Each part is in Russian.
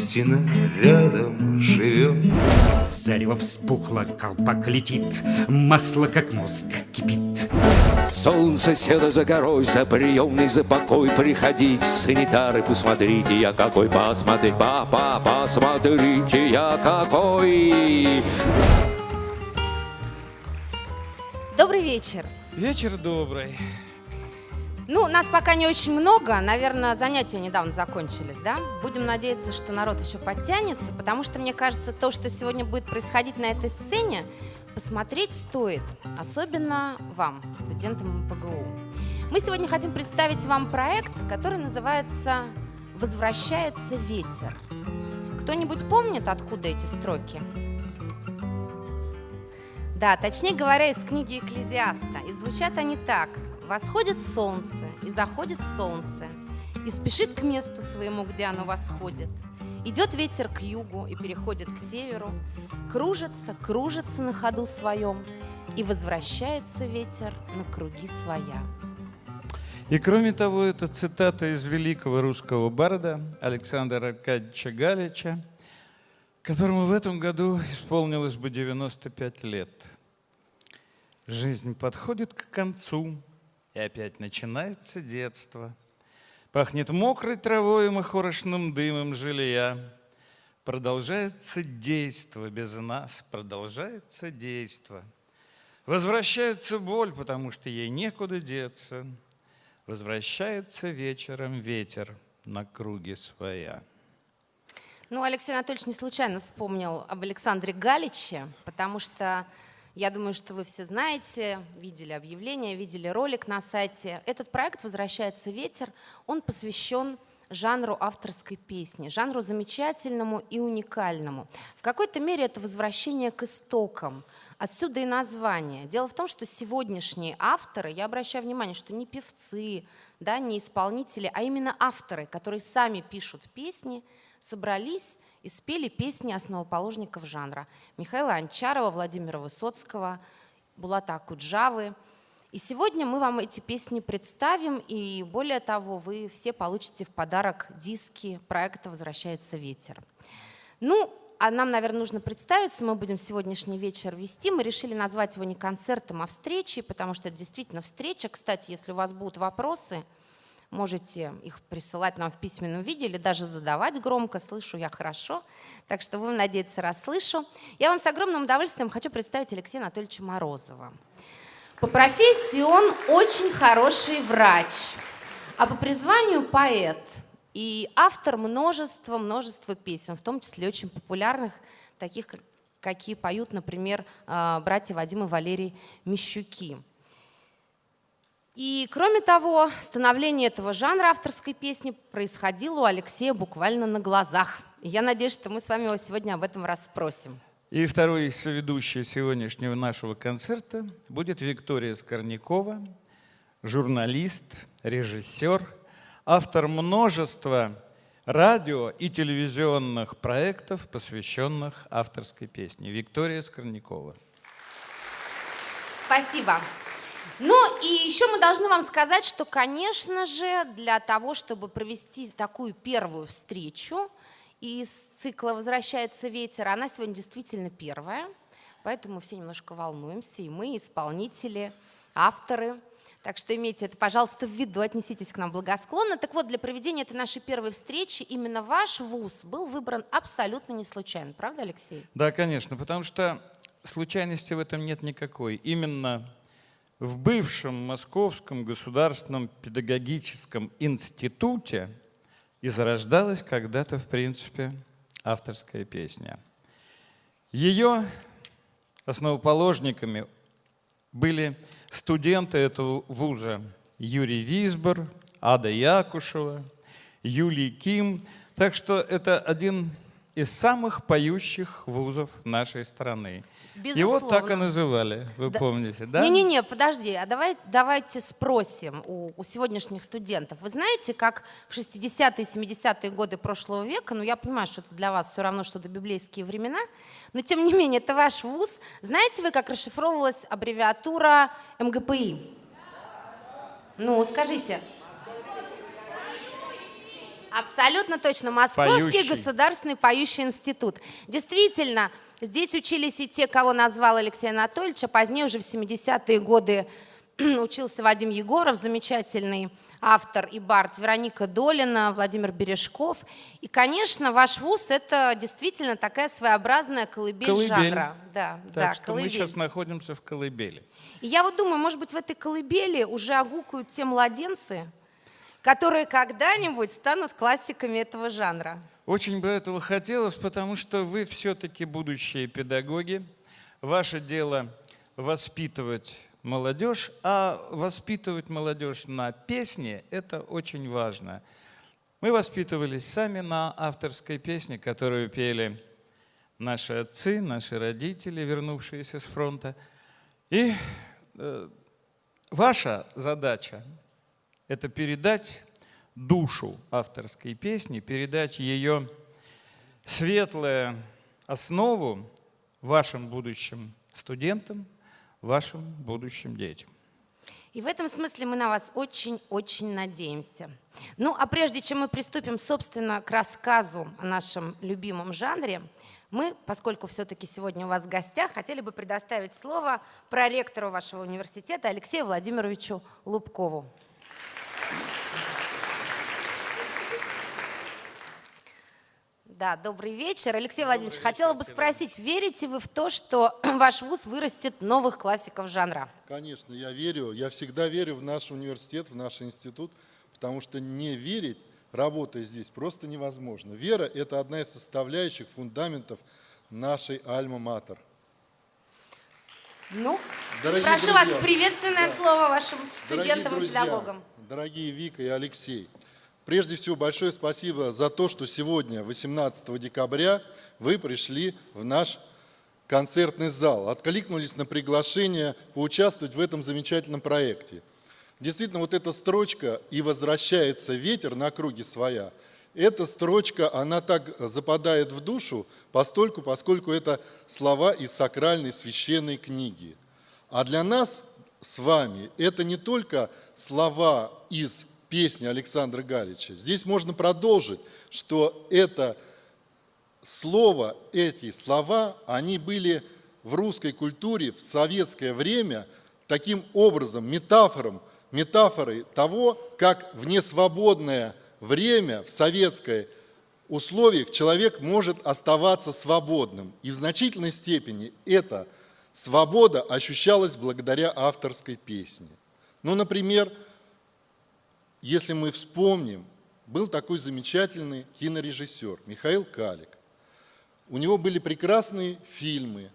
истина рядом живет. Зарево вспухло, колпак летит, масло как мозг кипит. Солнце село за горой, за приемный, за покой. Приходите, санитары, посмотрите, я какой. Посмотрите, посмотрите, я какой. Добрый вечер. Вечер добрый. Ну, нас пока не очень много, наверное, занятия недавно закончились, да? Будем надеяться, что народ еще подтянется, потому что, мне кажется, то, что сегодня будет происходить на этой сцене, посмотреть стоит, особенно вам, студентам МПГУ. Мы сегодня хотим представить вам проект, который называется «Возвращается ветер». Кто-нибудь помнит, откуда эти строки? Да, точнее говоря, из книги Экклезиаста. И звучат они так. «Восходит солнце, и заходит солнце, и спешит к месту своему, где оно восходит. Идет ветер к югу и переходит к северу, кружится, кружится на ходу своем, и возвращается ветер на круги своя». И кроме того, это цитата из великого русского барда Александра Аркадьевича Галича, которому в этом году исполнилось бы 95 лет. Жизнь подходит к концу, и опять начинается детство. Пахнет мокрой травой и махорочным дымом жилья. Продолжается действо без нас, продолжается действо. Возвращается боль, потому что ей некуда деться. Возвращается вечером ветер на круге своя. Ну, Алексей Анатольевич не случайно вспомнил об Александре Галиче, потому что я думаю, что вы все знаете, видели объявление, видели ролик на сайте. Этот проект «Возвращается ветер», он посвящен жанру авторской песни, жанру замечательному и уникальному. В какой-то мере это возвращение к истокам, отсюда и название. Дело в том, что сегодняшние авторы, я обращаю внимание, что не певцы, да, не исполнители, а именно авторы, которые сами пишут песни, собрались и спели песни основоположников жанра. Михаила Анчарова, Владимира Высоцкого, Булата Акуджавы. И сегодня мы вам эти песни представим, и более того, вы все получите в подарок диски проекта «Возвращается ветер». Ну, а нам, наверное, нужно представиться, мы будем сегодняшний вечер вести. Мы решили назвать его не концертом, а встречей, потому что это действительно встреча. Кстати, если у вас будут вопросы, можете их присылать нам в письменном виде или даже задавать громко. Слышу я хорошо, так что будем надеяться, расслышу. Я вам с огромным удовольствием хочу представить Алексея Анатольевича Морозова. По профессии он очень хороший врач, а по призванию поэт и автор множества песен, в том числе очень популярных, таких, какие поют, например, братья Вадим и Валерий Мищуки. И, кроме того, становление этого жанра авторской песни происходило у Алексея буквально на глазах. И я надеюсь, что мы с вами его сегодня об этом расспросим. И второй соведущий сегодняшнего нашего концерта будет Виктория Скорнякова, журналист, режиссер, автор множества радио и телевизионных проектов, посвященных авторской песне. Виктория Скорнякова. Спасибо. Ну и еще мы должны вам сказать, что, конечно же, для того, чтобы провести такую первую встречу из цикла «Возвращается ветер», она сегодня действительно первая, поэтому мы все немножко волнуемся, и мы, исполнители, авторы. Так что имейте это, пожалуйста, в виду, отнеситесь к нам благосклонно. Так вот, для проведения этой нашей первой встречи именно ваш вуз был выбран абсолютно не случайно. Правда, Алексей? Да, конечно, потому что случайности в этом нет никакой. Именно в бывшем Московском государственном педагогическом институте и зарождалась когда-то, в принципе, авторская песня. Ее основоположниками были студенты этого вуза Юрий Висбор, Ада Якушева, Юлий Ким. Так что это один из самых поющих вузов нашей страны. Безусловно. Его так и называли, вы помните, да? Не-не-не, подожди, а давайте спросим у сегодняшних студентов. Вы знаете, как в 60-е и 70-е годы прошлого века, ну я понимаю, что это для вас все равно, что до библейские времена, но тем не менее, это ваш вуз. Знаете вы, как расшифровывалась аббревиатура МГПИ? Ну, скажите. Абсолютно точно. Московский Поющий. государственный поющий институт. Действительно, здесь учились и те, кого назвал Алексей Анатольевич, а позднее уже в 70-е годы учился Вадим Егоров, замечательный автор и бард, Вероника Долина, Владимир Бережков. И, конечно, ваш вуз – это действительно такая своеобразная колыбель жанра. Да, Так да, что мы колыбель. сейчас находимся в колыбели. И я вот думаю, может быть, в этой колыбели уже огукают те младенцы, которые когда-нибудь станут классиками этого жанра. Очень бы этого хотелось, потому что вы все-таки будущие педагоги. Ваше дело воспитывать молодежь, а воспитывать молодежь на песне – это очень важно. Мы воспитывались сами на авторской песне, которую пели наши отцы, наши родители, вернувшиеся с фронта. И ваша задача – это передать душу авторской песни, передать ее светлую основу вашим будущим студентам, вашим будущим детям. И в этом смысле мы на вас очень-очень надеемся. Ну, а прежде чем мы приступим, собственно, к рассказу о нашем любимом жанре, мы, поскольку все-таки сегодня у вас в гостях, хотели бы предоставить слово проректору вашего университета Алексею Владимировичу Лубкову. Да, добрый вечер. Алексей Владимирович, хотела бы спросить, верите вы в то, что ваш вуз вырастет новых классиков жанра? Конечно, я верю. Я всегда верю в наш университет, в наш институт, потому что не верить, работая здесь, просто невозможно. Вера – это одна из составляющих, фундаментов нашей альма-матер. Ну, Дорогие прошу друзья, вас, приветственное слово вашим Дорогие студентам и друзья, педагогам. дорогие Вика и Алексей, прежде всего большое спасибо за то, что сегодня, 18 декабря, вы пришли в наш концертный зал, откликнулись на приглашение поучаствовать в этом замечательном проекте. Действительно, вот эта строчка «И возвращается ветер на круги своя», эта строчка, она так западает в душу, поскольку это слова из сакральной священной книги. А для нас с вами это не только слова из песни Александра Галича. Здесь можно продолжить, что это слово, эти слова, они были в русской культуре в советское время таким образом, метафорой того, как в несвободное время, в советской условиях человек может оставаться свободным. И в значительной степени эта свобода ощущалась благодаря авторской песне. Ну, например, если мы вспомним, был такой замечательный кинорежиссер Михаил Калик. У него были прекрасные фильмы,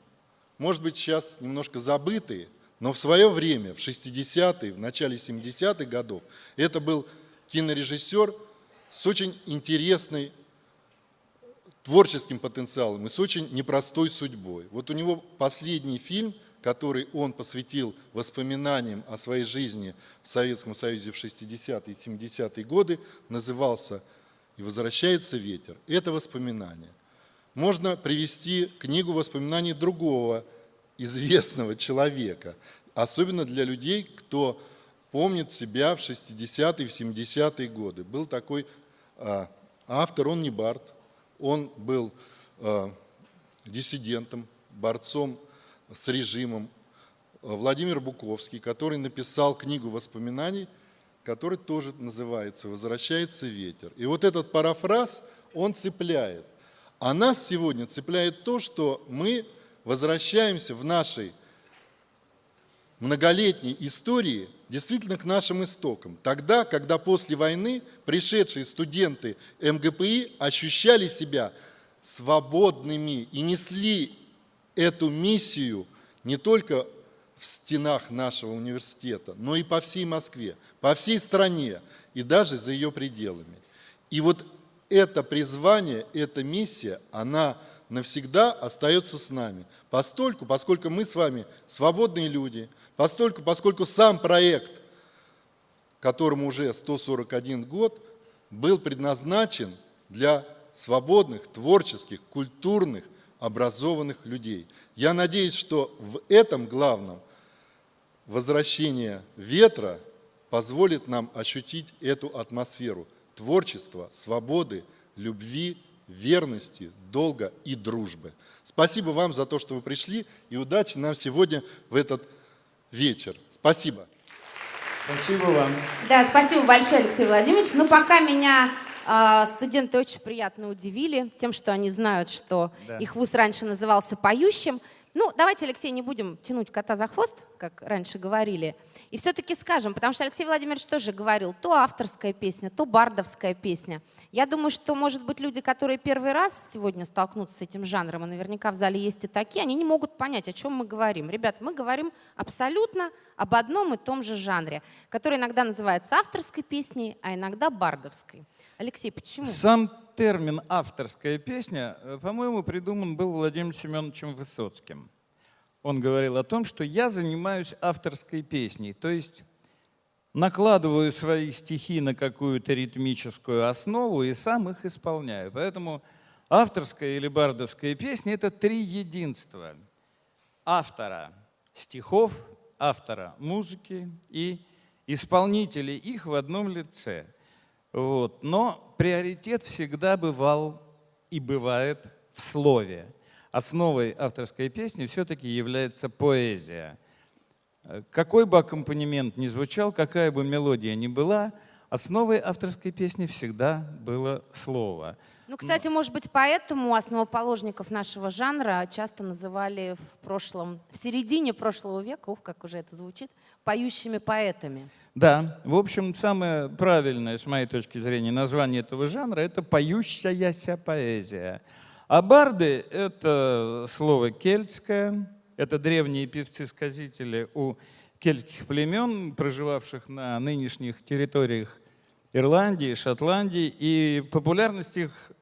может быть, сейчас немножко забытые, но в свое время, в 60-е, в начале 70-х годов, это был кинорежиссер с очень интересной творческим потенциалом и с очень непростой судьбой. Вот у него последний фильм, который он посвятил воспоминаниям о своей жизни в Советском Союзе в 60-е и 70-е годы, назывался «И возвращается ветер». Это воспоминания. Можно привести книгу воспоминаний другого известного человека, особенно для людей, кто помнит себя в 60-е, в 70-е годы. Был такой автор, он не бард, он был диссидентом, борцом с режимом, Владимир Буковский, который написал книгу воспоминаний, которая тоже называется «Возвращается ветер». И вот этот парафраз, он цепляет. А нас сегодня цепляет то, что мы возвращаемся в нашей многолетней истории действительно к нашим истокам. Тогда, когда после войны пришедшие студенты МГПИ ощущали себя свободными и несли эту миссию не только в стенах нашего университета, но и по всей Москве, по всей стране и даже за ее пределами. И вот это призвание, эта миссия, она навсегда остается с нами, поскольку мы с вами свободные люди, поскольку сам проект, которому уже 141 год, был предназначен для свободных, творческих, культурных, образованных людей. Я надеюсь, что в этом главном возвращение ветра позволит нам ощутить эту атмосферу творчества, свободы, любви, верности, долга и дружбы. Спасибо вам за то, что вы пришли, и удачи нам сегодня в этот вечер. Спасибо. Спасибо вам. Да, спасибо большое, Алексей Владимирович. Ну, пока меня студенты очень приятно удивили тем, что они знают, что их вуз раньше назывался «Поющим». Ну, давайте, Алексей, не будем тянуть кота за хвост, как раньше говорили, и все-таки скажем, потому что Алексей Владимирович тоже говорил, то авторская песня, то бардовская песня. Я думаю, что, может быть, люди, которые первый раз сегодня столкнутся с этим жанром, и наверняка в зале есть и такие, они не могут понять, о чем мы говорим. Ребята, мы говорим абсолютно об одном и том же жанре, который иногда называется авторской песней, а иногда бардовской. Алексей, почему? Сам термин «авторская песня», по-моему, придуман был Владимиром Семеновичем Высоцким. Он говорил о том, что я занимаюсь авторской песней, то есть накладываю свои стихи на какую-то ритмическую основу и сам их исполняю. Поэтому авторская или бардовская песня — это три единства: автора стихов, автора музыки и исполнителей их в одном лице. Вот. Но приоритет всегда бывал и бывает в слове. Основой авторской песни все-таки является поэзия. Какой бы аккомпанемент ни звучал, какая бы мелодия ни была, основой авторской песни всегда было слово. Ну, кстати, может быть, поэтому основоположников нашего жанра часто называли в середине прошлого века, как уже это звучит, поющими поэтами. Да, в общем, самое правильное, с моей точки зрения, название этого жанра — это «поющаяся поэзия». А барды — это слово кельтское, это древние певцы-сказители у кельтских племен, проживавших на нынешних территориях Ирландии, Шотландии, и популярность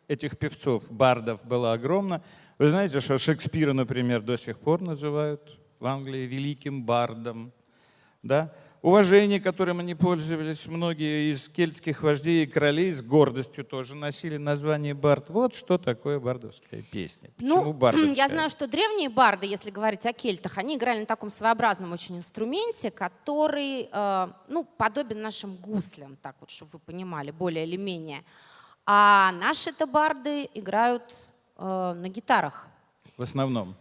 этих певцов, бардов, была огромна. Вы знаете, что Шекспира, например, до сих пор называют в Англии великим бардом, да? Уважение, которым они пользовались, многие из кельтских вождей и королей с гордостью тоже носили название бард. Вот что такое бардовская песня. Почему бардовская? Я знаю, что древние барды, если говорить о кельтах, они играли на таком своеобразном очень инструменте, который, подобен нашим гуслям, так вот, чтобы вы понимали, более или менее. А наши-то барды играют на гитарах. В основном.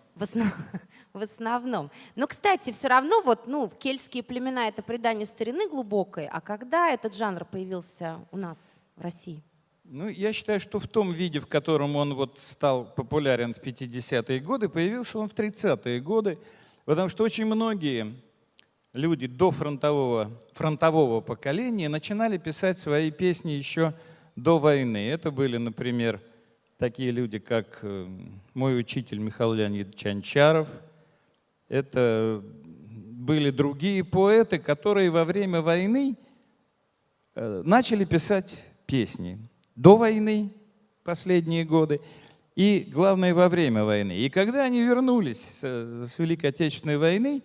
В основном. Но, кстати, все равно кельтские племена — это предание старины глубокой. А когда этот жанр появился у нас в России? Ну, я считаю, что в том виде, в котором он стал популярен в 50-е годы, появился он в 30-е годы, потому что очень многие люди до фронтового поколения начинали писать свои песни еще до войны. Это были, например, такие люди, как мой учитель Михаил Леонидович Анчаров. Это были другие поэты, которые во время войны начали писать песни. До войны, последние годы, и, главное, во время войны. И когда они вернулись с Великой Отечественной войны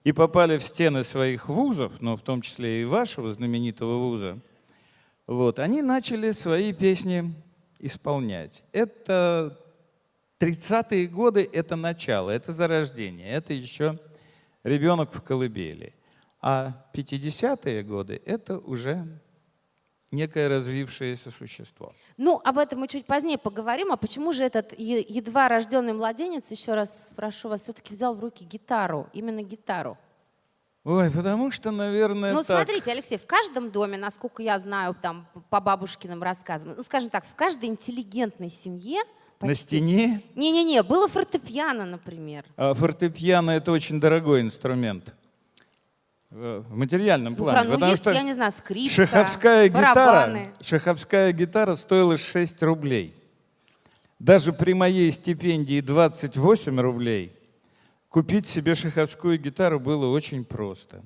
и попали в стены своих вузов, в том числе и вашего знаменитого вуза, они начали свои песни исполнять. Это 30-е годы — это начало, это зарождение, это еще ребенок в колыбели. А 50-е годы — это уже некое развившееся существо. Ну, об этом мы чуть позднее поговорим. А почему же этот едва рожденный младенец, еще раз спрошу вас, все-таки взял в руки гитару, именно гитару? Ой, потому что, наверное, смотрите, Алексей, в каждом доме, насколько я знаю, там, по бабушкиным рассказам, скажем так, в каждой интеллигентной семье почти... На стене? Не-не-не, было фортепиано, например. А фортепиано — это очень дорогой инструмент в материальном плане. Потому что, я не знаю, скрипка, шаховская гитара стоила 6 рублей. Даже при моей стипендии 28 рублей купить себе шаховскую гитару было очень просто.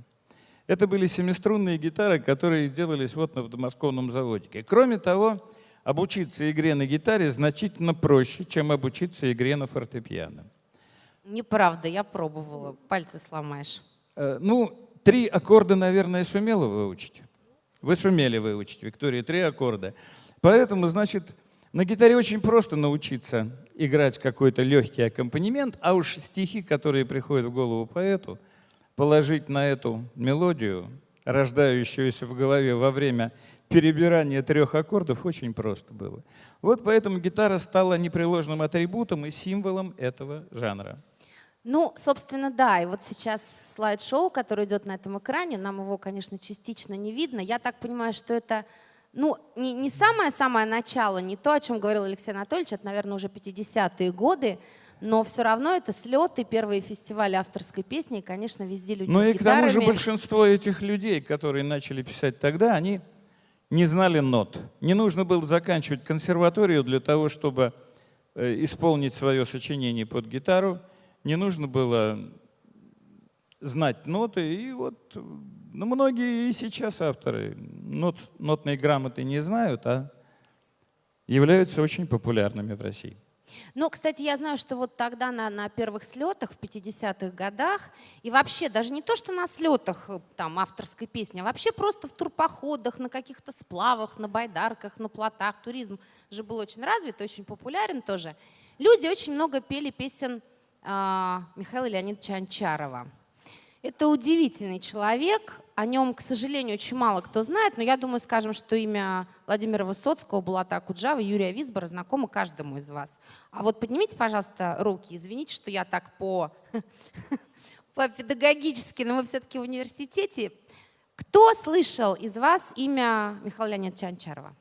Это были семиструнные гитары, которые делались на подмосковном заводике. Кроме того, обучиться игре на гитаре значительно проще, чем обучиться игре на фортепиано. Неправда, я пробовала, пальцы сломаешь. 3 аккорда, наверное, сумела выучить. Вы сумели выучить, Виктория, 3 аккорда. Поэтому, на гитаре очень просто научиться играть какой-то легкий аккомпанемент, а уж стихи, которые приходят в голову поэту, положить на эту мелодию, рождающуюся в голове во время перебирание 3 аккордов очень просто было. Вот поэтому гитара стала непреложным атрибутом и символом этого жанра. Ну, собственно, да. И вот сейчас слайд-шоу, которое идет на этом экране, нам его, конечно, частично не видно. Я так понимаю, что это, ну, не самое-самое начало, не то, о чем говорил Алексей Анатольевич, это, наверное, уже 50-е годы, но все равно это слеты, первые фестивали авторской песни, и, конечно, везде люди Ну с и к тому же гитарами. большинство этих людей, которые начали писать тогда, они не знали нот. Не нужно было заканчивать консерваторию для того, чтобы исполнить свое сочинение под гитару. Не нужно было знать ноты. И вот ну, многие и сейчас авторы нотной грамоты не знают, а являются очень популярными в России. Ну, кстати, я знаю, что вот тогда на первых слетах в 50-х годах, и вообще даже не то, что на слетах там авторской песни, а вообще просто в турпоходах, на каких-то сплавах, на байдарках, на плотах. Туризм же был очень развит, очень популярен тоже. Люди очень много пели песен Михаила Леонидовича Анчарова. Это удивительный человек, о нем, к сожалению, очень мало кто знает, но я думаю, скажем, что имя Владимира Высоцкого, Булата Акуджавы, Юрия Висбора знакомо каждому из вас. А вот поднимите, пожалуйста, руки. Извините, что я так по-педагогически, но мы все-таки в университете. Кто слышал из вас имя Михаила Леонидовича Анчарова?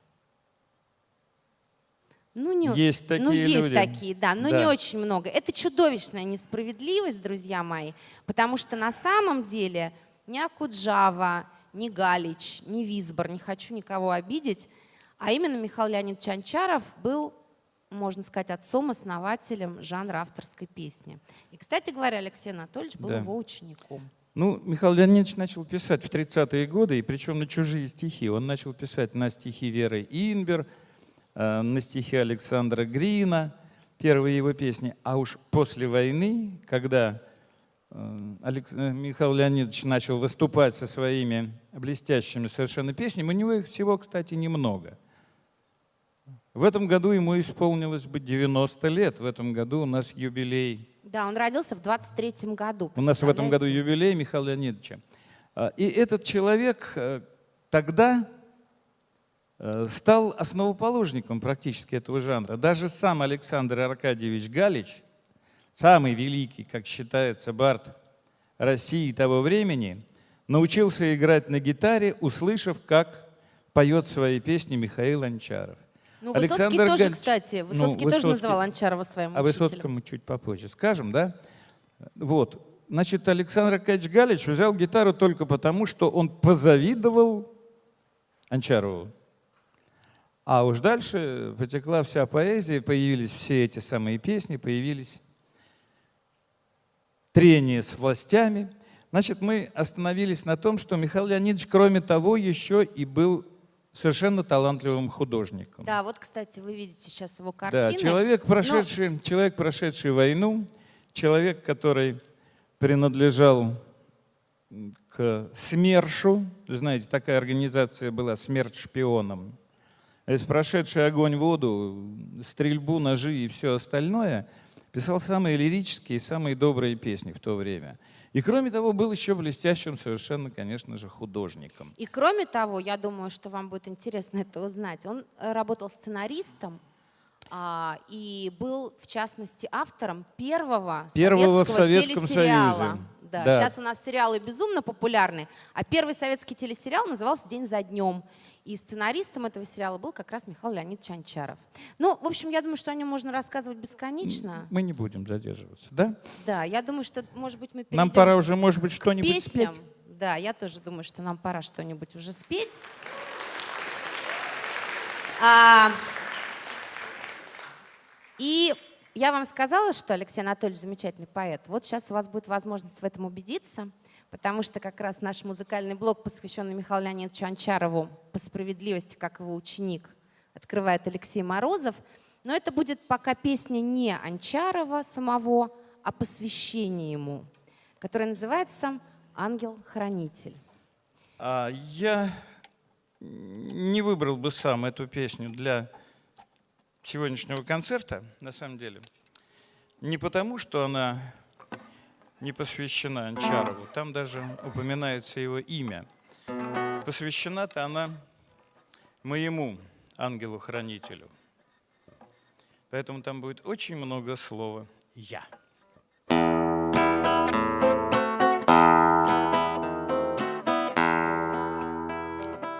Есть такие есть люди. такие, да, но Да. не очень много. Это чудовищная несправедливость, друзья мои, потому что на самом деле ни Акуджава, ни Галич, ни Висбор, не хочу никого обидеть, а именно Михаил Леонидович Анчаров был, можно сказать, отцом-основателем жанра авторской песни. И, кстати говоря, Алексей Анатольевич был Да. его учеником. Ну, Михаил Леонидович начал писать в 30-е годы, и причем на чужие стихи. Он начал писать на стихи Веры Инбер, на стихи Александра Грина, первые его песни. А уж после войны, когда Михаил Леонидович начал выступать со своими блестящими совершенно песнями, у него их всего, кстати, немного. В этом году ему исполнилось бы 90 лет. В этом году у нас юбилей. Да, он родился в 23-м году. У нас в этом году представляете? юбилей Михаила Леонидовича. И этот человек тогда стал основоположником практически этого жанра. Даже сам Александр Аркадьевич Галич, самый великий, как считается, бард России того времени, научился играть на гитаре, услышав, как поет свои песни Михаил Анчаров. Ну, Высоцкий Александр тоже, Галич- кстати, Ну, Высоцкий тоже называл Анчарова своим О учителем. Высоцком мы чуть попозже скажем, да? Вот. Значит, Александр Аркадьевич Галич взял гитару только потому, что он позавидовал Анчарову. А уж дальше потекла вся поэзия, появились все эти самые песни, появились трения с властями. Значит, мы остановились на том, что Михаил Леонидович, кроме того, еще и был совершенно талантливым художником. Да, вот, кстати, вы видите сейчас его Да, картины. человек, прошедший войну, человек, который принадлежал к СМЕРШу. Вы знаете, такая организация была, СМЕРШ шпионом. То есть прошедший огонь, воду, стрельбу, ножи и все остальное, писал самые лирические и самые добрые песни в то время. И кроме того, был еще блестящим совершенно, конечно же, художником. И кроме того, я думаю, что вам будет интересно это узнать, он работал сценаристом и был, в частности, автором первого в Советском телесериала. Союзе. Да. Да. Сейчас у нас сериалы безумно популярны, а первый советский телесериал назывался «День за днем». И сценаристом этого сериала был как раз Михаил Леонидович Анчаров. Ну, в общем, я думаю, что о нем можно рассказывать бесконечно. Мы не будем задерживаться, да? Да, я думаю, что, может быть, мы перейдем Нам пора уже, может быть, к что-нибудь спеть. песням. Да, я тоже думаю, что нам пора что-нибудь уже спеть. И я вам сказала, что Алексей Анатольевич замечательный поэт. Вот сейчас у вас будет возможность в этом убедиться, потому что как раз наш музыкальный блок, посвященный Михаилу Леонидовичу Анчарову, по справедливости, как его ученик, открывает Алексей Морозов. Но это будет пока песня не Анчарова самого, а посвящение ему, которая называется «Ангел-хранитель». Я не выбрал бы сам эту песню для сегодняшнего концерта, на самом деле. Не потому, что она не посвящена Анчарову, там даже упоминается его имя. Посвящена-то она моему ангелу-хранителю. Поэтому там будет очень много слова «я».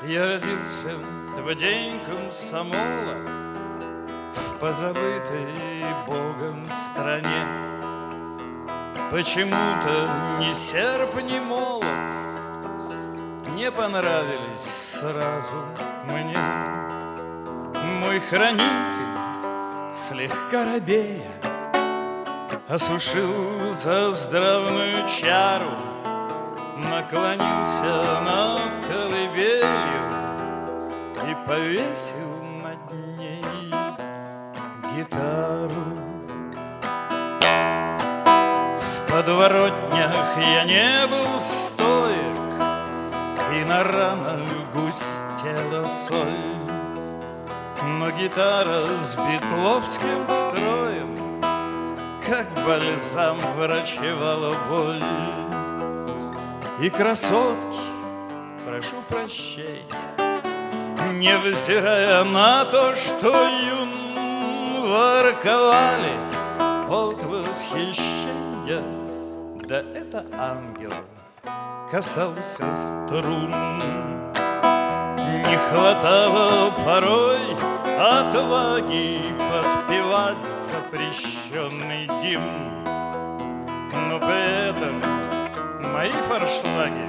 Я родился в день комсомола в позабытой Богом стране. Почему-то ни серп, ни молот не понравились сразу мне. Мой хранитель, слегка робея, осушил заздравную чару, наклонился над колыбелью и повесил над ней гитару. В подворотнях я не был стоек, и на ранах густела соль. Но гитара с битловским строем, как бальзам, врачевала боль. И красотки, прошу прощения, невзирая на то, что юн ворковали от восхищения, да это ангел касался струн. Не хватало порой отваги подпевать запрещенный гимн, но при этом мои форшлаги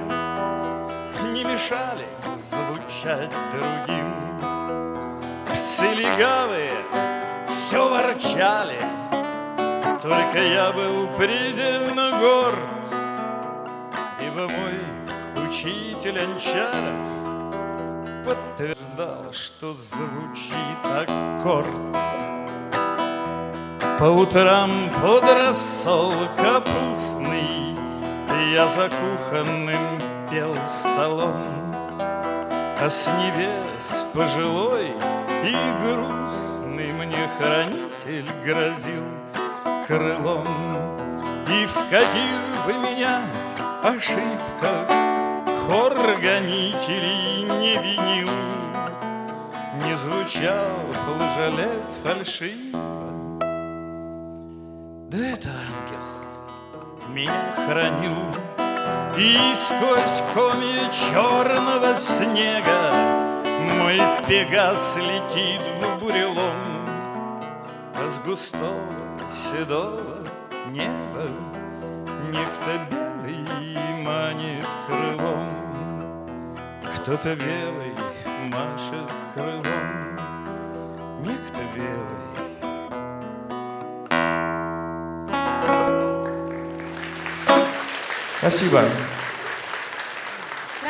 не мешали звучать другим. Псы легавые все ворчали, только я был предельно горд, ибо мой учитель Анчаров подтверждал, что звучит аккорд. По утрам под рассол капустный я за кухонным пел столом, а с небес пожилой и грустный мне хранитель грозил крылом. И в каких бы меня ошибках хор гонителей не винил, не звучал флажолет фальшиво, да это ангел меня хранил. И сквозь комья черного снега мой пегас летит в бурелом, а с густого седого неба некто белый манит крылом. Кто-то белый машет крылом, некто белый. Спасибо.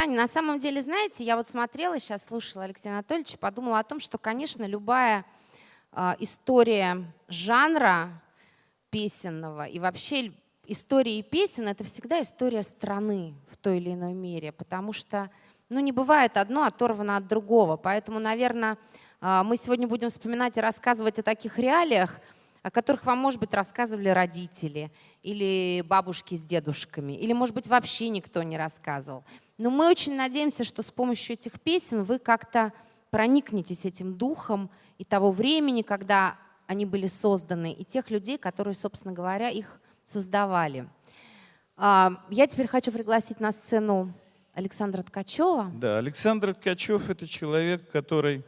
На самом деле, знаете, я вот смотрела, сейчас слушала Алексея Анатольевича, подумала о том, что, конечно, любая история жанра песенного и вообще истории песен — это всегда история страны в той или иной мере, потому что, ну, не бывает одно оторвано от другого. Поэтому, наверное, мы сегодня будем вспоминать и рассказывать о таких реалиях, о которых вам, может быть, рассказывали родители или бабушки с дедушками, или, может быть, вообще никто не рассказывал. Но мы очень надеемся, что с помощью этих песен вы как-то проникнетесь этим духом и того времени, когда они были созданы, и тех людей, которые, собственно говоря, их создавали. Я теперь хочу пригласить на сцену Александра Ткачева. Да, Александр Ткачев — это человек, который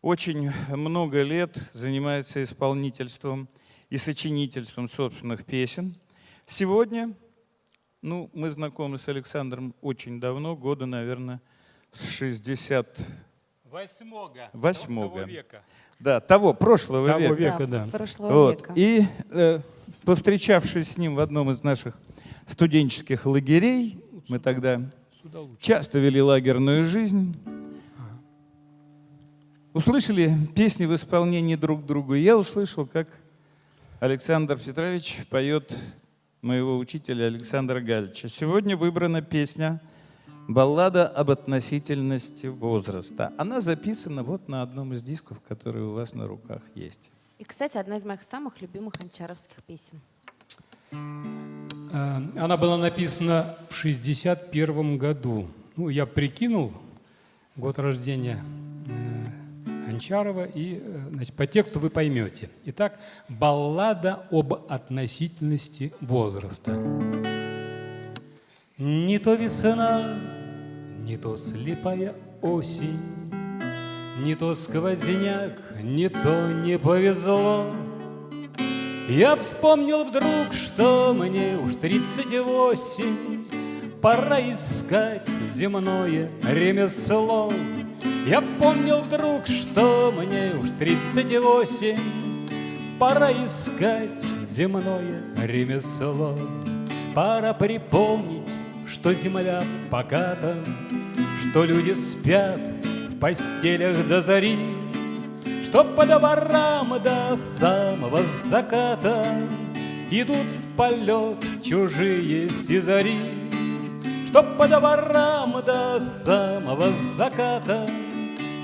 очень много лет занимается исполнительством и сочинительством собственных песен. Сегодня, ну, мы знакомы с Александром очень давно, года, наверное, с 68-го века. Да, прошлого века. Да. Прошлого века. И повстречавшись с ним в одном из наших студенческих лагерей, мы тогда часто вели лагерную жизнь, услышали песни в исполнении друг другу. Я услышал, как Александр Петрович поет моего учителя Александра Галича. Сегодня выбрана песня «Баллада об относительности возраста». Она записана вот на одном из дисков, который у вас на руках есть. И, кстати, одна из моих самых любимых анчаровских песен. Она была написана в 1961 году. Ну, я прикинул год рождения Анчарова, и значит, по тексту вы поймете. Итак, баллада об относительности возраста. Не то весна, не то слепая осень, не то сквозняк, не то не повезло. Я вспомнил вдруг, что мне уж 38, пора искать земное ремесло. Я вспомнил вдруг, что мне уж 38, пора искать земное ремесло. Пора припомнить, что земля поката, что люди спят в постелях до зари, что по дворам до самого заката идут в полет чужие сизари, что по дворам до самого заката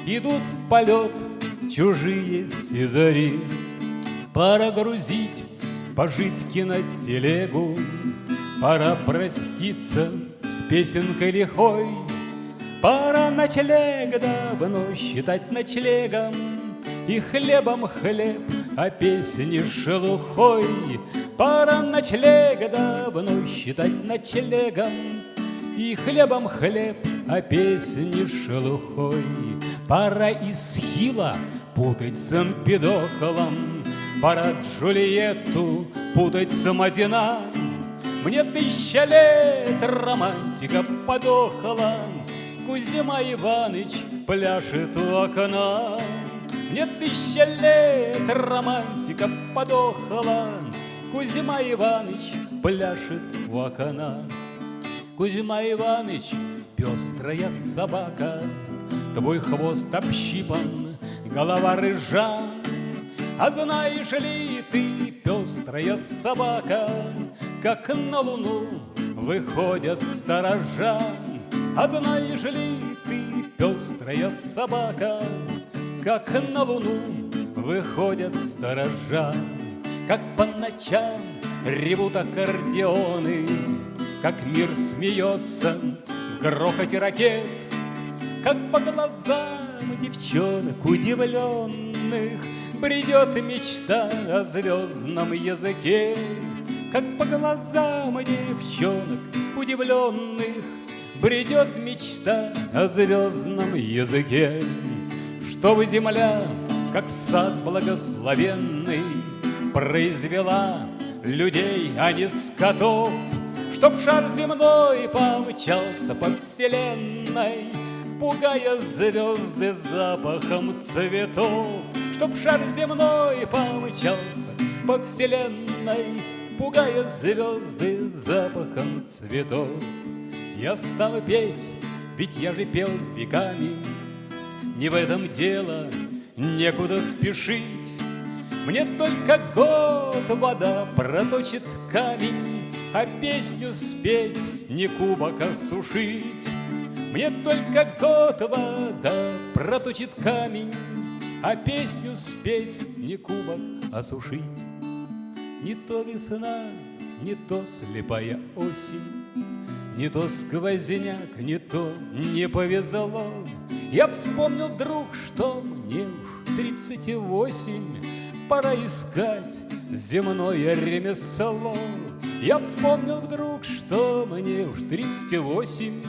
идут в полет чужие сизари. Пора грузить пожитки на телегу, пора проститься с песенкой лихой, пора ночлег давно считать ночлегом и хлебом хлеб, а песни шелухой. Пора ночлег давно считать ночлегом и хлебом хлеб, а песни шелухой. Пора Исхила путать с Эмпидоклом, пора Джульетту путать с Мадина. Мне 1000 лет романтика подохла, Кузьма Иваныч пляшет у окна. Мне 1000 лет романтика подохла, Кузьма Иваныч пляшет у окна. Кузьма Иваныч, пестрая собака, твой хвост общипан, голова рыжа. А знаешь ли ты, пестрая собака, как на луну выходят сторожа? А знаешь ли ты, пестрая собака, как на луну выходят сторожа? Как по ночам ревут аккордеоны, как мир смеется в грохоте ракет, как по глазам девчонок удивленных бредет мечта о звездном языке. Как по глазам девчонок удивленных бредет мечта о звездном языке. Чтобы земля, как сад благословенный, произвела людей, а не скотов, чтоб шар земной помчался по вселенной, пугая звезды запахом цветов. Чтоб шар земной помчался по вселенной, пугая звезды запахом цветов. Я стану петь, ведь я же пел веками, не в этом дело, некуда спешить. Мне только год вода проточит камень, а песню спеть не кубок осушить. Мне только год вода проточит камень, а песню спеть не кубок осушить. Не то весна, не то слепая осень, не то сквозняк, не то не повезло. Я вспомнил вдруг, что мне уж 38, пора искать земное ремесло. Я вспомнил вдруг, что мне уж 38,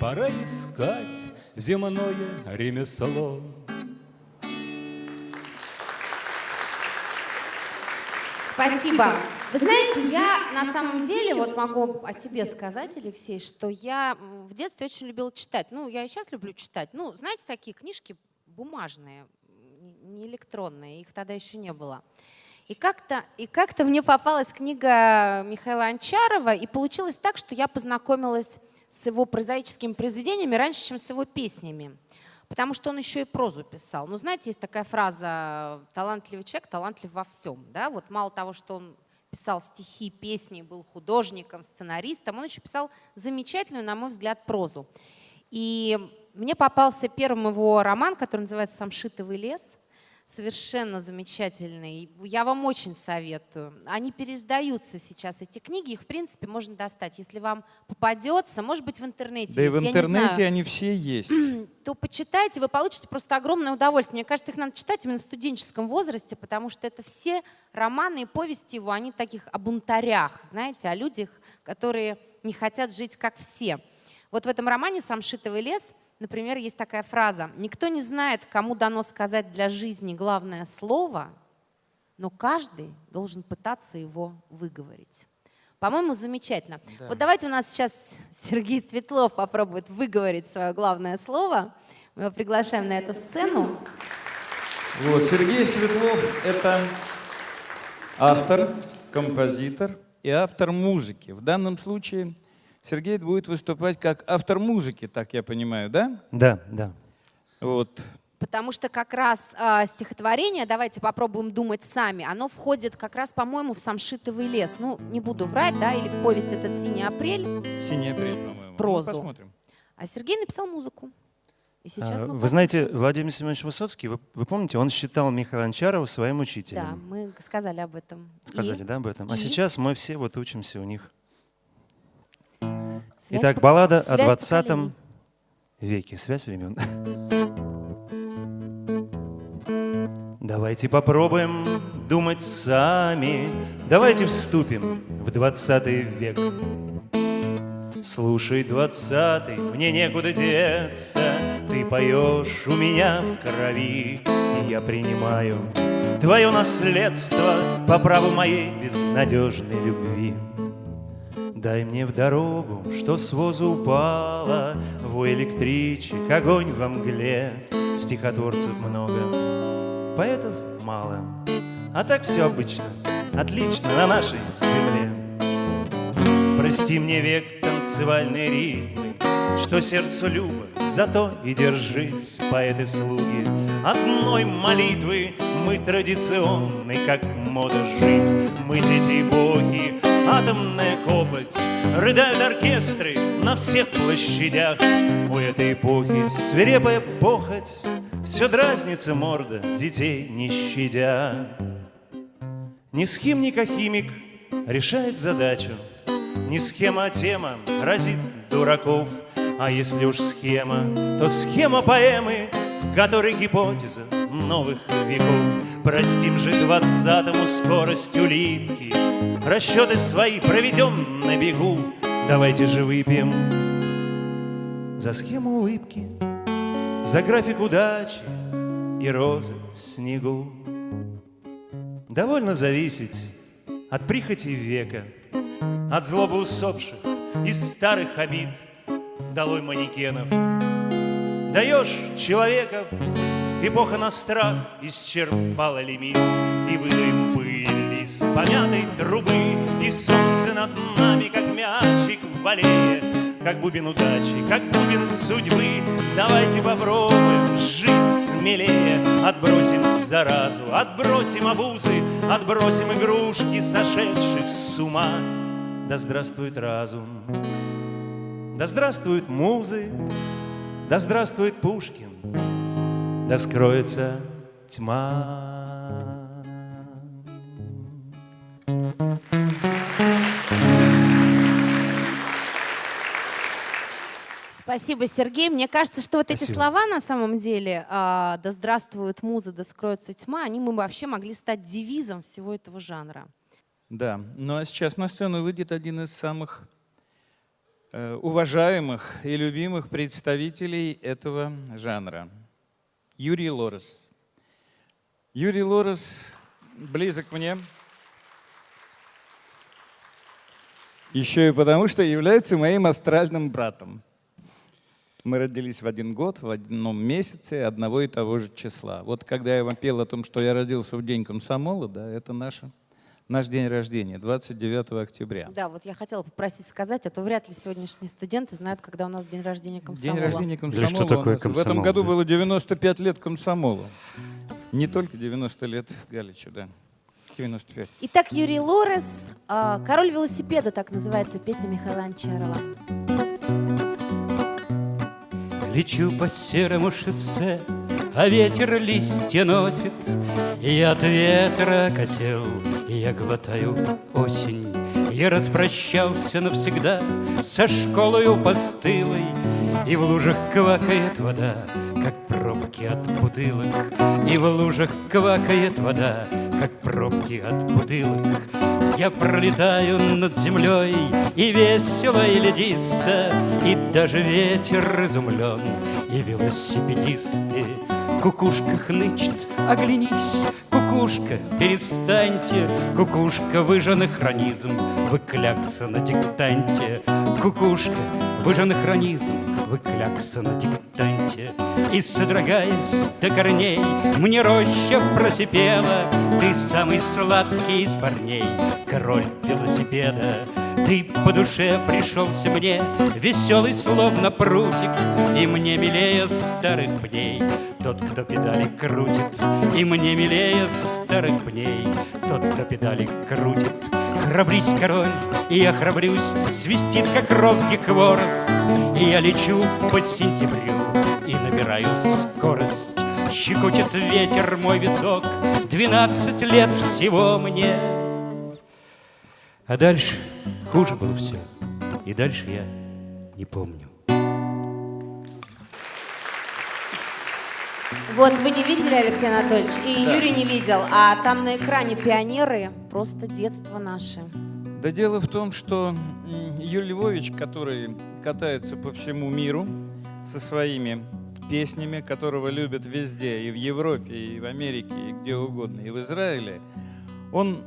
пора искать земное ремесло. Спасибо. Вы знаете, я на самом деле вот могу о себе сказать, Алексей, что я в детстве очень любила читать. Ну, я и сейчас люблю читать. Ну, знаете, такие книжки бумажные, не электронные, их тогда еще не было. И как-то мне попалась книга Михаила Анчарова, и получилось так, что я познакомилась с его прозаическими произведениями раньше, чем с его песнями. Потому что он еще и прозу писал. Ну, знаете, есть такая фраза «талантливый человек, талантлив во всем». Да? Вот мало того, что он писал стихи, песни, был художником, сценаристом, он еще писал замечательную, на мой взгляд, прозу. И мне попался первым его роман, который называется «Самшитовый лес». совершенно замечательный. Я вам очень советую. Они переиздаются сейчас, эти книги. Их, в принципе, можно достать. Если вам попадется, может быть, в интернете. Да и есть, в я не интернете знаю, они все есть. то почитайте, вы получите просто огромное удовольствие. Мне кажется, их надо читать именно в студенческом возрасте, потому что это все романы и повести его, они таких о бунтарях, знаете, о людях, которые не хотят жить как все. Вот в этом романе «Самшитовый лес», например, есть такая фраза: «Никто не знает, кому дано сказать для жизни главное слово, но каждый должен пытаться его выговорить». По-моему, замечательно. Да. Вот давайте у нас сейчас Сергей Светлов попробует выговорить свое главное слово. Мы его приглашаем на эту сцену. Вот, Сергей Светлов — это автор, композитор и автор музыки. В данном случае Сергей будет выступать как автор музыки, так я понимаю, да? Да, да. Вот. Потому что как раз стихотворение, давайте попробуем думать сами, оно входит как раз, по-моему, в «Самшитовый лес». Ну, не буду врать, да, или в повесть «Этот синий апрель». «Синий апрель», по-моему. Прозу. Ну, посмотрим. А Сергей написал музыку. И сейчас мы Вы знаете, Владимир Семенович Высоцкий, вы помните, он считал Михаила Анчарова своим учителем. Да, мы сказали об этом. Сказали, да, об этом? А И? сейчас мы все вот учимся у них. Связь Итак, баллада о связь 20 поколений. веке. Связь времен. Давайте попробуем думать сами. Давайте вступим в 20 век. Слушай, 20-й, мне некуда деться. Ты поешь у меня в крови, и я принимаю твое наследство по праву моей безнадежной любви. Дай мне в дорогу, что с воза упала, вой электричек, огонь во мгле. Стихотворцев много, поэтов мало, а так все обычно, отлично на нашей земле. Прости мне век танцевальные ритмы, что сердцу любо, зато и держись, поэты-слуги. Одной молитвы мы традиционны, как мода жить. Мы дети эпохи, атомная копоть, рыдают оркестры на всех площадях. У этой эпохи свирепая похоть, все дразнится морда, детей не щадя. Ни схим, ни кахимик решает задачу, не схема, а тема разит дураков. А если уж схема, то схема поэмы, в которой гипотеза новых веков. Простим же 20-му скорость улитки, расчеты свои проведем на бегу. Давайте же выпьем за схему улыбки, за график удачи и розы в снегу. Довольно зависеть от прихоти века, от злобы усопших и старых обид. Долой манекенов, даешь человеков, эпоха на страх исчерпала лимит. И выдаем пыль из помятой трубы, и солнце над нами, как мячик в аллее, как бубен удачи, как бубен судьбы. Давайте попробуем жить смелее, отбросим заразу, отбросим обузы, отбросим игрушки сошедших с ума. Да здравствует разум, да здравствуют музы, да здравствует Пушкин, да скроется тьма. Спасибо, Сергей. Мне кажется, что вот Спасибо. эти слова на самом деле «Да здравствует муза, да скроется тьма», они мы вообще могли стать девизом всего этого жанра. Да, ну а сейчас на сцену выйдет один из самых уважаемых и любимых представителей этого жанра — Юрий Лорес. Юрий Лорес близок мне еще и потому, что является моим астральным братом. Мы родились в один год, в одном месяце, одного и того же числа. Вот когда я вам пел о том, что я родился в день комсомола, да, это наш день рождения, 29 октября. Да, вот я хотела попросить сказать, а то вряд ли сегодняшние студенты знают, когда у нас день рождения комсомола. День рождения комсомола. Что такое комсомол? В этом году было 95 лет комсомолу. Не только 90 лет Галичу, да. 95. Итак, Юрий Лорес, «Король велосипеда», так называется песня Михаила Анчарова. Лечу по серому шоссе, а ветер листья носит. Я от ветра окосел, я глотаю осень. Я распрощался навсегда со школою постылой, и в лужах квакает вода, как пробки от бутылок. И в лужах квакает вода, как пробки от бутылок. Я пролетаю над землей, и весело, и ледисто, и даже ветер изумлен, и велосипедисты. Кукушка хнычет, оглянись, кукушка, перестаньте. Кукушка, вы же анахронизм, вы клякса на диктанте. Кукушка, вы же анахронизм, вы клякса на диктанте. И, содрогаясь до корней, мне роща просипела. Ты самый сладкий из парней, король велосипеда. Ты по душе пришелся мне, веселый словно прутик, и мне милее старых пней тот, кто педали крутит. И мне милее старых пней тот, кто педали крутит. Храбрись, король, и я храбрюсь, свистит, как розги хворост. И я лечу по сентябрю и набираю скорость. Щекочет ветер мой висок, 12 лет всего мне. А дальше хуже было все, и дальше я не помню. Вот вы не видели, Алексей Анатольевич, и Юрий не видел, а там на экране пионеры, просто детство наше. Да дело в том, что Юрий Львович, который катается по всему миру со своими песнями, которого любят везде, и в Европе, и в Америке, и где угодно, и в Израиле, он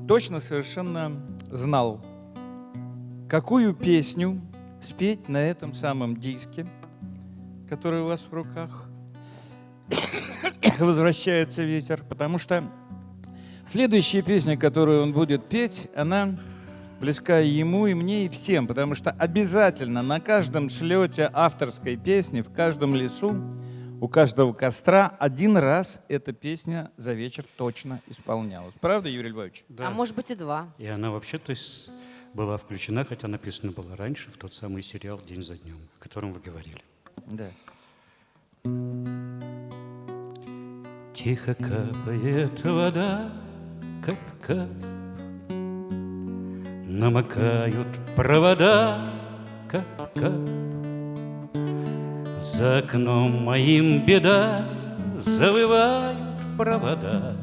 точно совершенно знал, какую песню спеть на этом самом диске, который у вас в руках. Возвращается ветер, потому что следующая песня, которую он будет петь, она близка ему, и мне, и всем, потому что обязательно на каждом слете авторской песни, в каждом лесу, у каждого костра один раз эта песня за вечер точно исполнялась. Правда, Юрий Львович? Да. А может быть и два. И она вообще-то была включена, хотя написана была раньше, в тот самый сериал «День за днем», о котором вы говорили. Да. Тихо капает вода, кап-кап, намокают провода, кап-кап. За окном моим беда, завывают провода.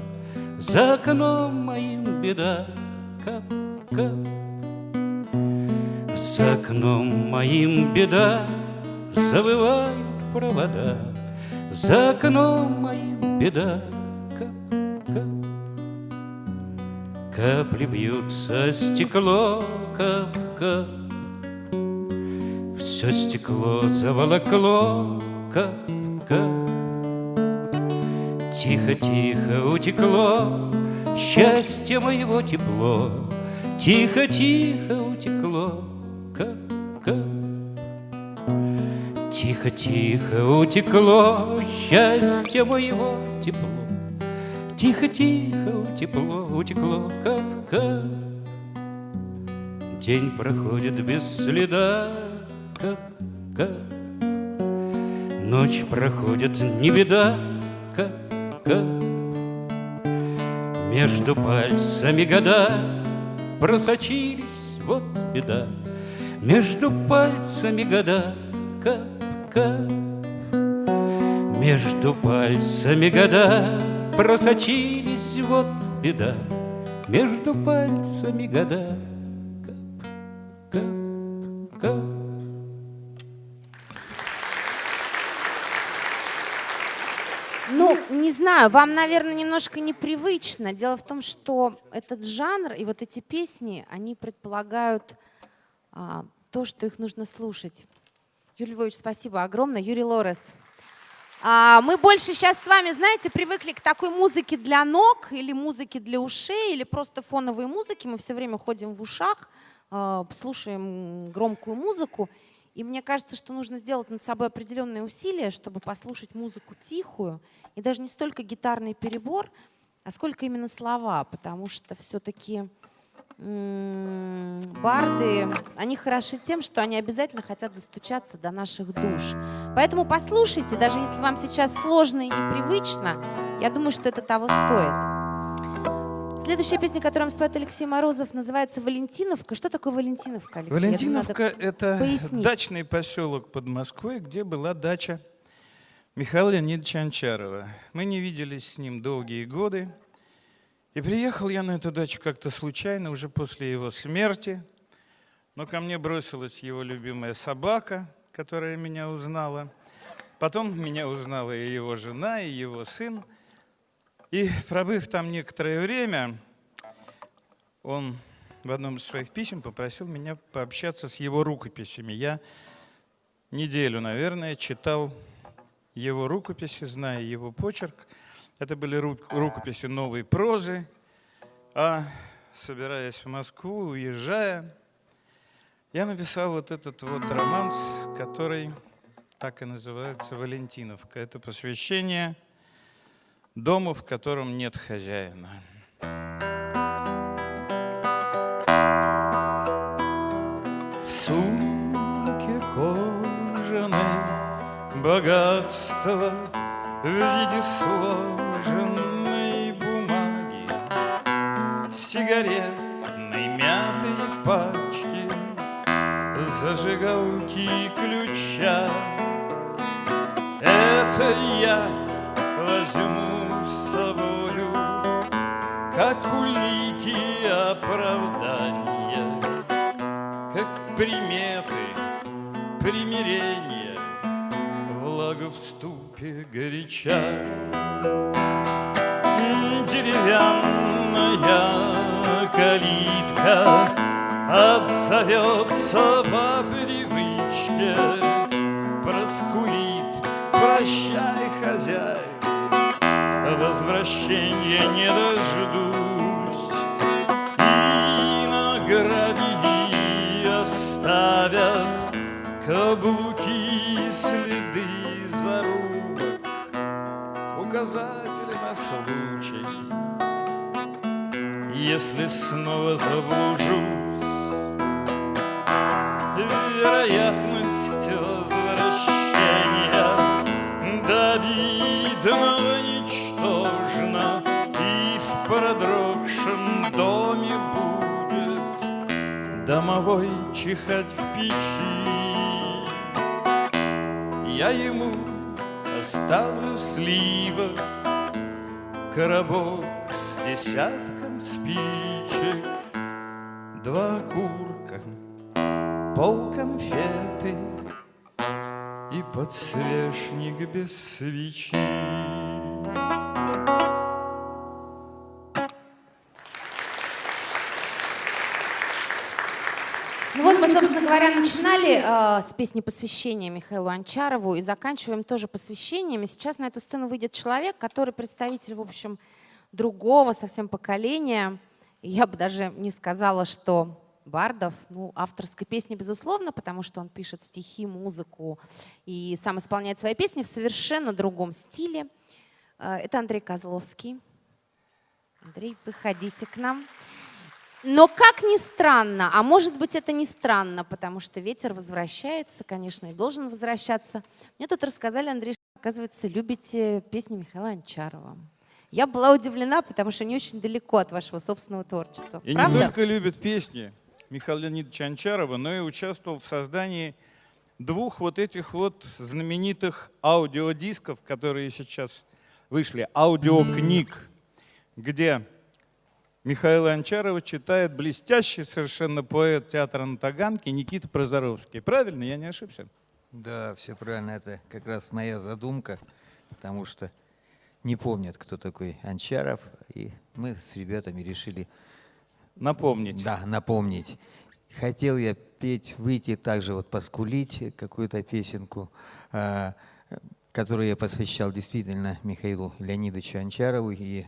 За окном моим беда, кап-кап. За окном моим беда, завывают провода. За окном моим беда, кап-кап. Капли бьются о стекло, кап-кап. Все стекло заволокло, кап-кап. Тихо-тихо утекло счастье моего тепло. Тихо-тихо утекло, кап-кап. Тихо-тихо утекло счастье моего тепло. Тихо-тихо утекло, кап-кап. День проходит без следа, кап-кап. Ночь проходит, не беда, кап-кап. Между пальцами года просочились, вот беда. Между пальцами года, кап-кап. Между пальцами года просочились, вот беда. Между пальцами года, кап-кап. Ну, не знаю, вам, наверное, немножко непривычно. Дело в том, что этот жанр и вот эти песни, они предполагают то, что их нужно слушать. Юрий Львович, спасибо огромное. Юрий Лорес. Мы больше сейчас с вами, знаете, привыкли к такой музыке для ног или музыке для ушей, или просто фоновой музыки. Мы все время ходим в ушах, слушаем громкую музыку. И мне кажется, что нужно сделать над собой определенные усилия, чтобы послушать музыку тихую. И даже не столько гитарный перебор, а сколько именно слова. Потому что все-таки барды, они хороши тем, что они обязательно хотят достучаться до наших душ. Поэтому послушайте, даже если вам сейчас сложно и непривычно, я думаю, что это того стоит. Следующая песня, которую споет Алексей Морозов, называется «Валентиновка». Что такое Валентиновка, Алексей? Валентиновка — это пояснить. дачный поселок под Москвой, где была дача Михаила Леонидовича Анчарова. Мы не виделись с ним долгие годы. И приехал я на эту дачу как-то случайно, уже после его смерти. Но ко мне бросилась его любимая собака, которая меня узнала. Потом меня узнала и его жена, и его сын. И пробыв там некоторое время, он в одном из своих писем попросил меня пообщаться с его рукописями. Я неделю, наверное, читал его рукописи, зная его почерк. Это были рукописи новой прозы. А собираясь в Москву, уезжая, я написал вот этот вот романс, который так и называется «Валентиновка». Это посвящение дому, в котором нет хозяина. В сумке кожаной богатство в виде сложенной бумаги, сигаретной мятой пачки, зажигалки и ключа. Это я возьму с собою, как улики оправдания, как приметы примирения, влага в ступе горяча. Деревянная калитка отзовется по привычке, проскулит: прощай, хозяин, возвращения не дождусь. И на гравии оставят каблуки следы зарубок, указатели на случай, если снова заблужусь. Вероятность возвращения до обидного ничтожна, и в продрогшем доме будет домовой чихать в печи. Я ему оставлю сливок, коробок с десятком спичек, 2 окурка, пол конфеты и подсвечник без свечи. Ну вот мы, собственно говоря, начинали с песни посвящения Михаилу Анчарову и заканчиваем тоже посвящениями. Сейчас на эту сцену выйдет человек, который представитель, в общем, другого совсем поколения. И я бы даже не сказала, что бардов, ну, авторской песни, безусловно, потому что он пишет стихи, музыку и сам исполняет свои песни в совершенно другом стиле. Это Андрей Козловский. Андрей, выходите к нам. Но как ни странно, а может быть это не странно, потому что ветер возвращается, конечно, и должен возвращаться. Мне тут рассказали, Андрей, что, оказывается, любите песни Михаила Анчарова. Я была удивлена, потому что они очень далеко от вашего собственного творчества. И правда? не только любит песни Михаила Леонидовича Анчарова, но и участвовал в создании 2 вот этих вот знаменитых аудиодисков, которые сейчас вышли, аудиокниг, где Михаила Анчарова читает блестящий совершенно поэт театра на Таганке Никита Прозоровский. Правильно? Я не ошибся? Да, все правильно. Это как раз моя задумка, потому что не помнят, кто такой Анчаров, и мы с ребятами решили напомнить. Да, напомнить. Хотел я петь, выйти также вот поскулить какую-то песенку, которую я посвящал действительно Михаилу Леонидовичу Анчарову, и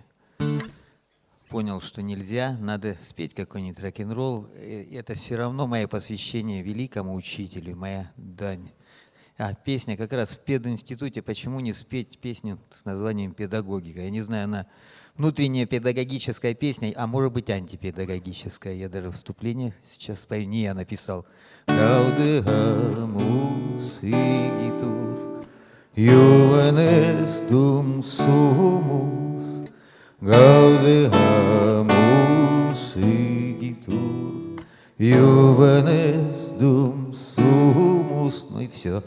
понял, что нельзя, надо спеть какой-нибудь рок-н-ролл. Это все равно мое посвящение великому учителю, моя дань. А песня как раз в пединституте, почему не спеть песню с названием «Педагогика»? Я не знаю, она внутренняя педагогическая песня, а может быть антипедагогическая. Я даже вступление сейчас спою, не я написал. Gaudeamus igitur, Juvenes dum sumus. Gaudeamus igitur, Juvenes dum sumus. Ну и все.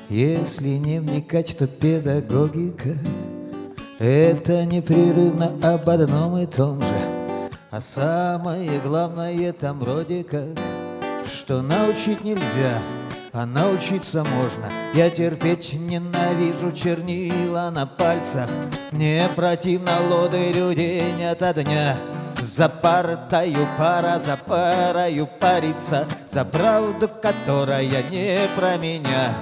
Если не вникать, то педагогика — это непрерывно об одном и том же. А самое главное там вроде как, что научить нельзя, а научиться можно. Я терпеть ненавижу чернила на пальцах, мне противно лодырю день ото дня. За партою пора, за парою париться, за правду, которая не про меня.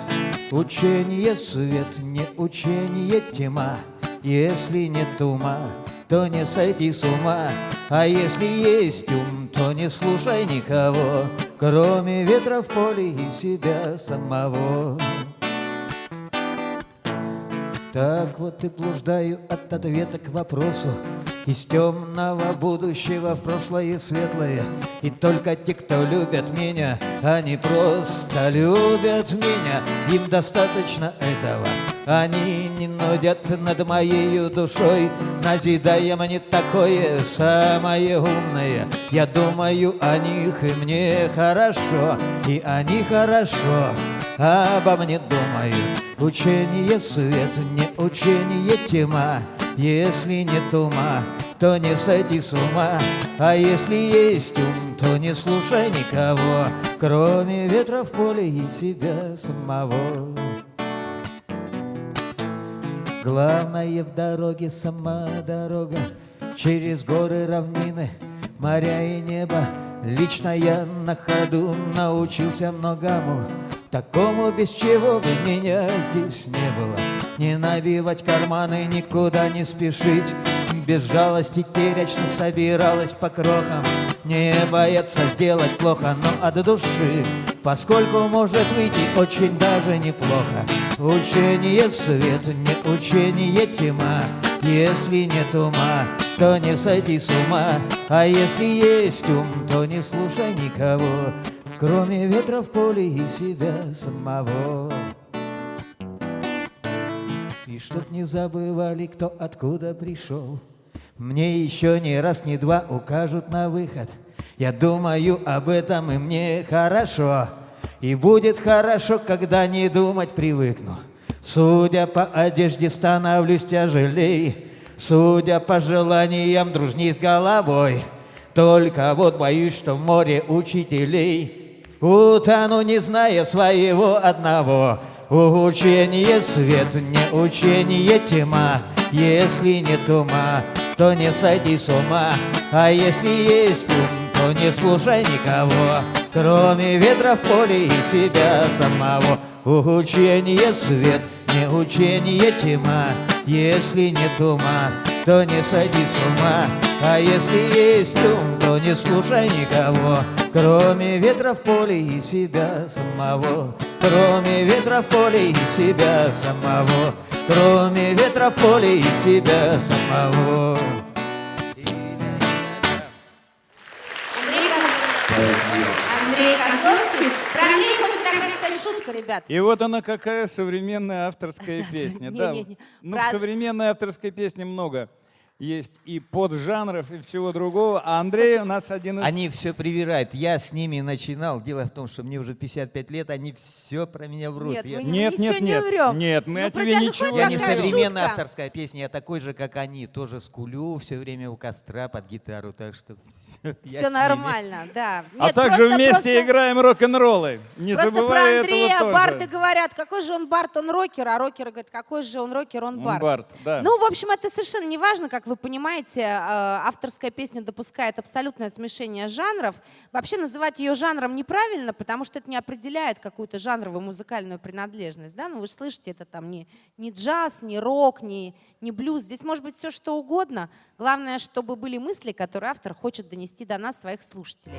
Учение свет, не учение тьма. Если нет ума, то не сойти с ума. А если есть ум, то не слушай никого, кроме ветра в поле и себя самого. Так вот и блуждаю от ответа к вопросу, из темного будущего в прошлое светлое. И только те, кто любят меня, они просто любят меня. Им достаточно этого. Они не нудят над моей душой, назидая мне такое самое умное. Я думаю о них, и мне хорошо, и они хорошо обо мне думают. Учение свет, не учение тьма. Если нет ума, то не сойти с ума. А если есть ум, то не слушай никого, кроме ветра в поле и себя самого. Главное в дороге сама дорога, через горы, равнины, моря и небо. Лично я на ходу научился многому, такому, без чего бы меня здесь не было. Не набивать карманы, никуда не спешить, без жалости терячно собиралась по крохам. Не бояться сделать плохо, но от души, поскольку может выйти очень даже неплохо. Учение свет, не учение тьма. Если нет ума, то не сойти с ума. А если есть ум, то не слушай никого, кроме ветра в поле и себя самого. И чтоб не забывали, кто откуда пришел, мне еще ни раз, ни два укажут на выход. Я думаю об этом, и мне хорошо. И будет хорошо, когда не думать привыкну. Судя по одежде, становлюсь тяжелей, судя по желаниям, дружней с головой. Только вот боюсь, что в море учителей утону, не зная своего одного. Учение свет, не учение тьма. Если нет ума, то не сойти с ума. А если есть ум, то не слушай никого, кроме ветра в поле и себя самого. Учение свет, не учение тьма. Если нет ума, то не сойди с ума. А если есть ум, то не слушай никого, кроме ветра в поле и себя самого. Кроме ветра в поле и себя самого. Кроме ветра в поле и себя самого. Андрей Козловский. Про Андрея будет такая, кстати, шутка, ребят. И вот она какая современная авторская песня. Да, ну, в современной авторской песне много есть и поджанров, и всего другого. А Андрей у нас один из... Они все привирают. Я с ними начинал. Дело в том, что мне уже 55 лет, они все про меня врут. Нет, Я... мы ничего не врем. Нет, мы Ну, о про тебе тебя же ничего хоть Я не такая современная шутка. авторская песня, я такой же, как они. Тоже скулю все время у костра под гитару. Так что Все нормально, да. А Нет, также просто- вместе играем рок-н-роллы. Не Просто забывай про этого Андрея тоже. барды говорят, какой же он бард, он рокер, а рокеры говорят, какой же он рокер, он бард. бард, да. Ну, в общем, это совершенно не важно, как вы понимаете, авторская песня допускает абсолютное смешение жанров. Вообще называть ее жанром неправильно, потому что это не определяет какую-то жанровую музыкальную принадлежность. Да? Ну, вы же слышите, это там не джаз, не рок, не блюз. Здесь может быть все, что угодно. Главное, чтобы были мысли, которые автор хочет донести до нас, своих слушателей.